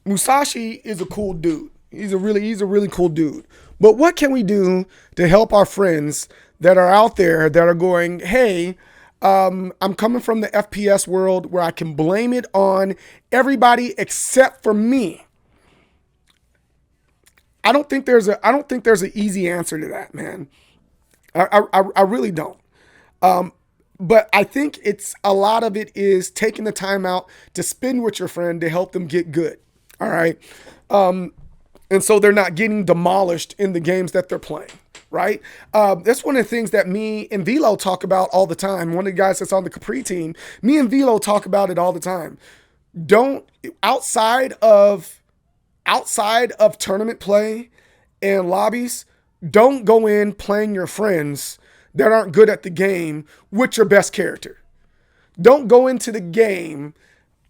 Musashi is a cool dude. He's a really cool dude. But what can we do to help our friends that are out there that are going, hey, I'm coming from the FPS world where I can blame it on everybody except for me. I don't think there's an easy answer to that, man. I really don't. But I think it's a lot of it is taking the time out to spend with your friend to help them get good. All right. And so they're not getting demolished in the games that they're playing. Right. That's one of the things that me and Velo talk about all the time. One of the guys that's on the Capri team, me and Velo talk about it all the time. Don't outside of tournament play and lobbies, don't go in playing your friends that aren't good at the game with your best character. Don't go into the game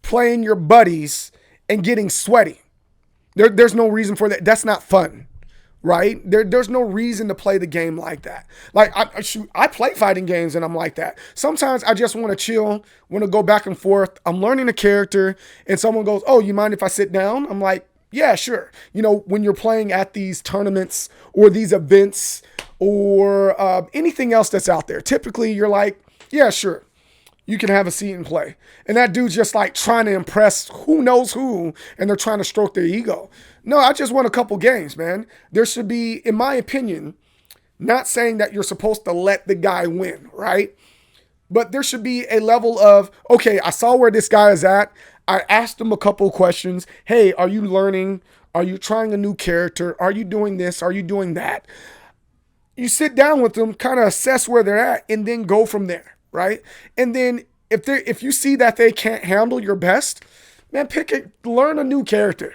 playing your buddies and getting sweaty. There's no reason for that. That's not fun, right? There's no reason to play the game like that. Like I play fighting games and I'm like that. Sometimes I just want to chill, want to go back and forth. I'm learning a character and someone goes, "Oh, you mind if I sit down?" I'm like, yeah, sure. You know, when you're playing at these tournaments or these events or anything else that's out there, typically you're like, yeah, sure. You can have a seat and play. And that dude's just like trying to impress who knows who, and they're trying to stroke their ego. No, I just won a couple games, man. There should be, in my opinion, not saying that you're supposed to let the guy win, right? But there should be a level of, okay, I saw where this guy is at. I asked him a couple questions. Hey, are you learning? Are you trying a new character? Are you doing this? Are you doing that? You sit down with them, kind of assess where they're at, and then go from there, right? And then if you see that they can't handle your best, man, learn a new character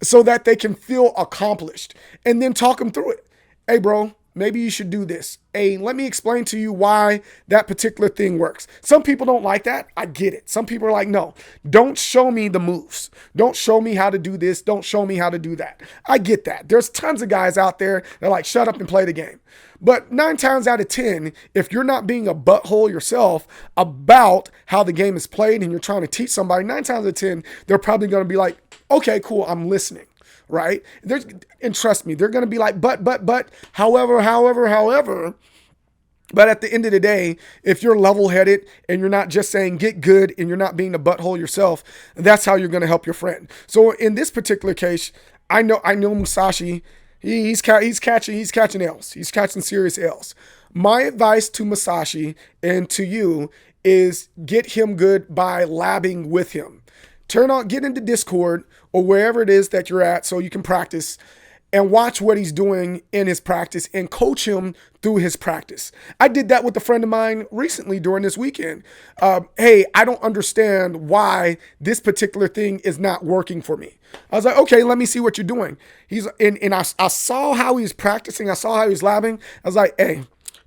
so that they can feel accomplished, and then talk them through it. Hey, bro, maybe you should do this. Hey, let me explain to you why that particular thing works. Some people don't like that. I get it. Some people are like, no, don't show me the moves. Don't show me how to do this. Don't show me how to do that. I get that. There's tons of guys out there that are like, shut up and play the game. But 9 times out of 10, if you're not being a butthole yourself about how the game is played and you're trying to teach somebody, 9 times out of 10, they're probably going to be like, okay, cool, I'm listening. Right? And trust me, they're going to be like, but, however. But at the end of the day, if you're level-headed and you're not just saying get good and you're not being the butthole yourself, that's how you're going to help your friend. So in this particular case, I know Musashi, he's catching L's. He's catching serious L's. My advice to Musashi and to you is get him good by labbing with him. Get into Discord or wherever it is that you're at so you can practice and watch what he's doing in his practice and coach him through his practice. I did that with a friend of mine recently during this weekend. Hey, I don't understand why this particular thing is not working for me. I was like, okay, let me see what you're doing. I saw how he's practicing. I saw how he's labbing. I was like, hey,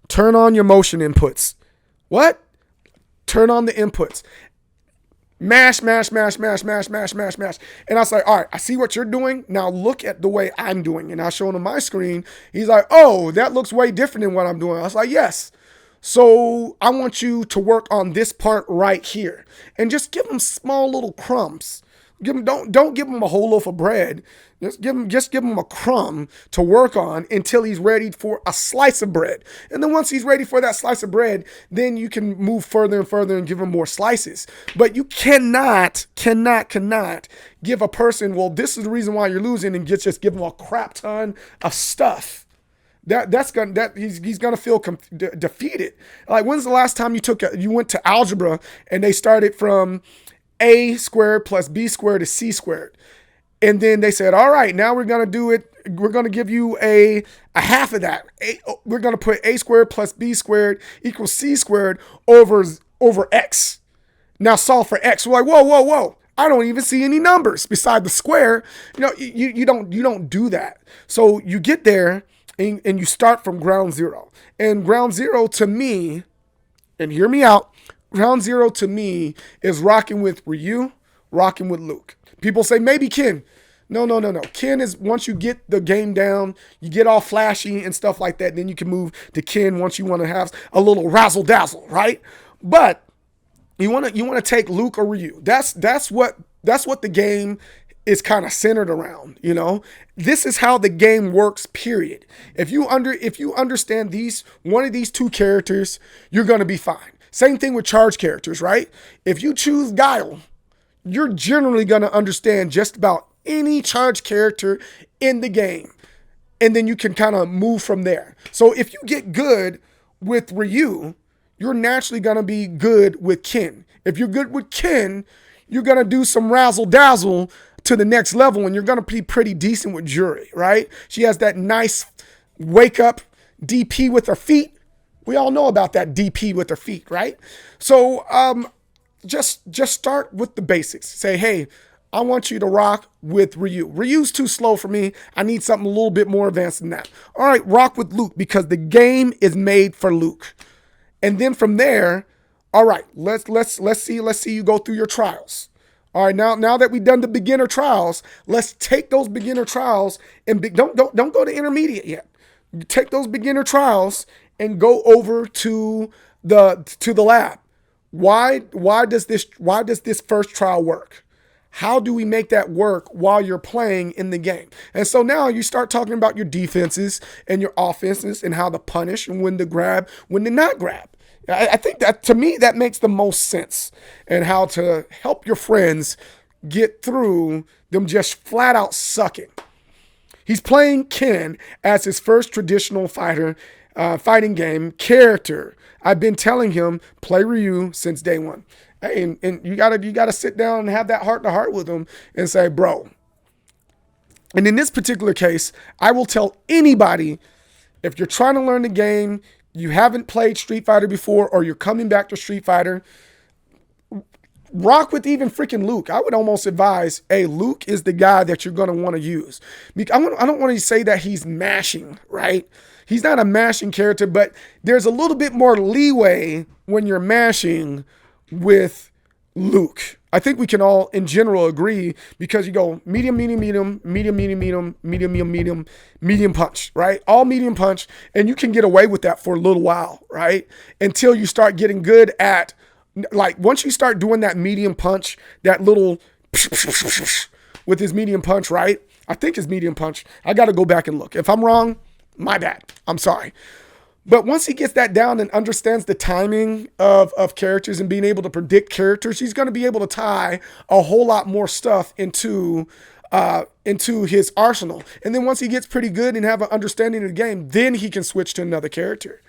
turn on your motion inputs. What? Turn on the inputs. Mash. And I was like, all right, I see what you're doing. Now look at the way I'm doing. And I showed him my screen. He's like, oh, that looks way different than what I'm doing. I was like, yes. So I want you to work on this part right here. And just give him small little crumbs. Don't give him a whole loaf of bread. Just give him a crumb to work on until he's ready for a slice of bread. And then once he's ready for that slice of bread, then you can move further and further and give him more slices. But you cannot give a person, well, this is the reason why you're losing, and just give him a crap ton of stuff. He's gonna feel defeated. Like, when's the last time you went to algebra and they started from a squared plus b squared is c squared? And then they said, all right, now we're going to do it. We're going to give you a half of that. We're going to put a squared plus b squared equals c squared over x. Now solve for x. We're like, whoa. I don't even see any numbers beside the square. You don't do that. So you get there and you start from ground zero. And ground zero to me, and hear me out, ground zero to me is rocking with Ryu, rocking with Luke. People say maybe Ken. No. Ken is, once you get the game down, you get all flashy and stuff like that, then you can move to Ken once you want to have a little razzle dazzle, right? But you want to take Luke or Ryu. That's what the game is kind of centered around, you know. This is how the game works, period. If you understand these one of these two characters, you're going to be fine. Same thing with charge characters, right? If you choose Guile, you're generally going to understand just about any charge character in the game. And then you can kind of move from there. So if you get good with Ryu, you're naturally going to be good with Ken. If you're good with Ken, you're going to do some razzle dazzle to the next level, and you're going to be pretty decent with Juri, right? She has that nice wake up DP with her feet. We all know about that DP with her feet, right? So just start with the basics. Say, hey, I want you to rock with Ryu. Ryu's too slow for me. I need something a little bit more advanced than that. All right, rock with Luke because the game is made for Luke. And then from there, all right, let's see you go through your trials. All right, now that we've done the beginner trials, let's take those beginner trials and don't go to intermediate yet. You take those beginner trials and go over to the lab. Why does this first trial work? How do we make that work while you're playing in the game? And so now you start talking about your defenses and your offenses and how to punish and when to grab, when to not grab. I think that, to me, that makes the most sense, and how to help your friends get through them just flat out sucking. He's playing Ken as his first traditional fighting game character. I've been telling him, play Ryu since day one. Hey, and you gotta sit down and have that heart to heart with him and say, bro. And in this particular case, I will tell anybody, if you're trying to learn the game, you haven't played Street Fighter before, or you're coming back to Street Fighter, rock with even freaking Luke. I would almost advise, hey, Luke is the guy that you're going to want to use. I don't want to say that he's mashing, right? He's not a mashing character, but there's a little bit more leeway when you're mashing with Luke. I think we can all, in general, agree, because you go medium, punch, right? All medium punch, and you can get away with that for a little while, right? Until you start getting good at, like, once you start doing that medium punch, that little with his medium punch, right? I think his medium punch. I got to go back and look. If I'm wrong, my bad. I'm sorry. But once he gets that down and understands the timing of characters and being able to predict characters, he's going to be able to tie a whole lot more stuff into his arsenal. And then once he gets pretty good and have an understanding of the game, then he can switch to another character.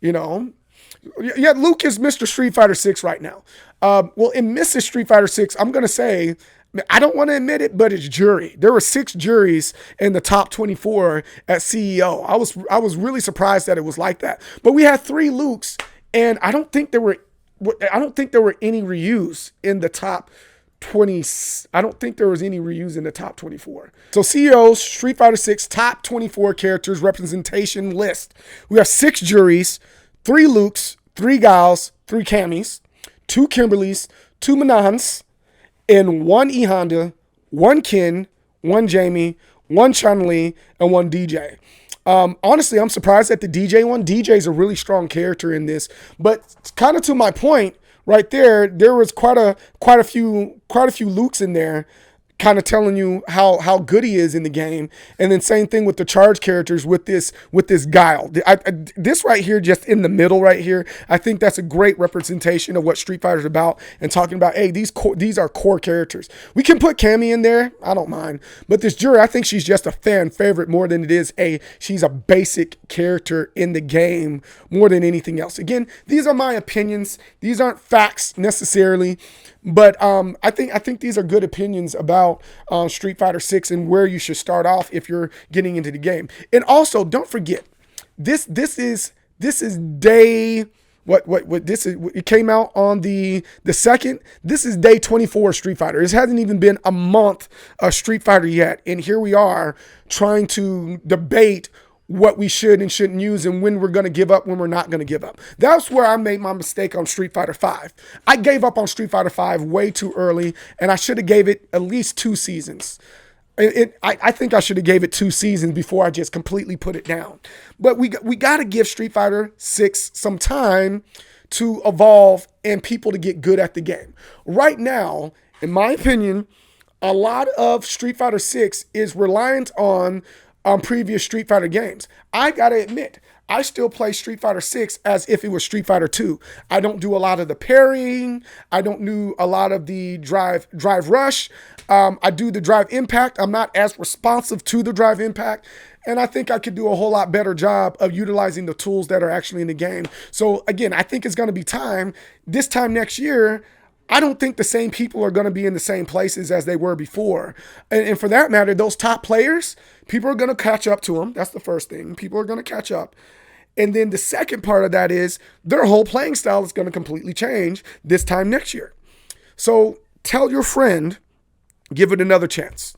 You know? Yeah, Luke is Mr. Street Fighter 6 right now. Well, in Mrs. Street Fighter 6, I'm going to say, I don't want to admit it, but it's Juri. There were 6 Juris in the top 24 at CEO. I was really surprised that it was like that. But we had 3 Lukes, and I don't think there were any Ryus in the top 20. I don't think there was any Ryus in the top 24. So CEO's Street Fighter 6 top 24 characters representation list. We have 6 Juris, 3 Lukes, 3 Guiles, 3 Camis, 2 Kimberlys, 2 Manahans, and 1 E Honda, 1 Ken, 1 Jamie, 1 Chun-Li, and 1 DJ. Honestly, I'm surprised at the DJ one. DJ is a really strong character in this, but kind of to my point right there, there was quite a few Lukes in there, kind of telling you how good he is in the game. And then same thing with the charge characters with this Guile. This right here, just in the middle right here, I think that's a great representation of what Street Fighter is about, and talking about, hey, these are core characters. We can put Cammy in there, I don't mind, but this Juri, I think she's just a fan favorite more than it is she's a basic character in the game more than anything else. Again, these are my opinions. These aren't facts necessarily. But I think these are good opinions about Street Fighter 6 and where you should start off if you're getting into the game. And also, don't forget, this is day it came out on the 2nd. This is day 24 of Street Fighter. It hasn't even been a month of Street Fighter yet, and here we are trying to debate what we should and shouldn't use, and when we're going to give up, when we're not going to give up. That's where I made my mistake on Street Fighter 5. I gave up on Street Fighter 5 way too early, and I should have gave it at least 2 seasons. I think I should have gave it 2 seasons before I just completely put it down. But we got to give Street Fighter 6 some time to evolve and people to get good at the game. Right now, in my opinion, A lot of Street Fighter 6 is reliant on previous Street Fighter games. I gotta admit, I still play Street Fighter 6 as if it was Street Fighter 2. I don't do a lot of the parrying. I don't do a lot of the drive rush. I do the drive impact. I'm not as responsive to the drive impact. And I think I could do a whole lot better job of utilizing the tools that are actually in the game. So again, I think it's going to be time. This time next year, I don't think the same people are going to be in the same places as they were before. And for that matter, those top players, people are going to catch up to them. That's the first thing. People are going to catch up. And then the second part of that is their whole playing style is going to completely change this time next year. So tell your friend, give it another chance.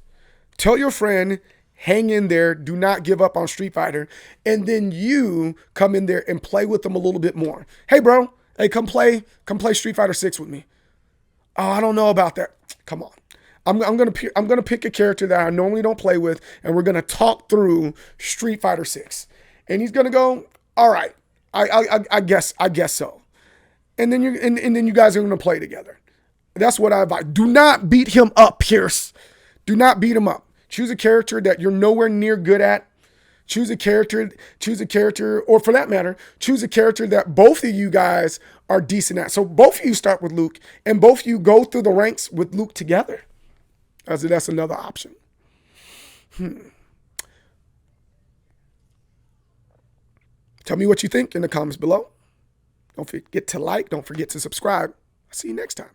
Tell your friend, hang in there. Do not give up on Street Fighter. And then you come in there and play with them a little bit more. Hey, bro. Hey, come play Street Fighter 6 with me. Oh, I don't know about that. Come on. I'm gonna pick a character that I normally don't play with, and we're gonna talk through Street Fighter 6. And he's gonna go, all right, I guess so. And then you guys are gonna play together. That's what I advise. Do not beat him up, Pierce. Do not beat him up. Choose a character that you're nowhere near good at. Choose a character, or for that matter, choose a character that both of you guys are decent at. So both of you start with Luke, and both of you go through the ranks with Luke together. That's another option. Tell me what you think in the comments below. Don't forget to like. Don't forget to subscribe. I'll see you next time.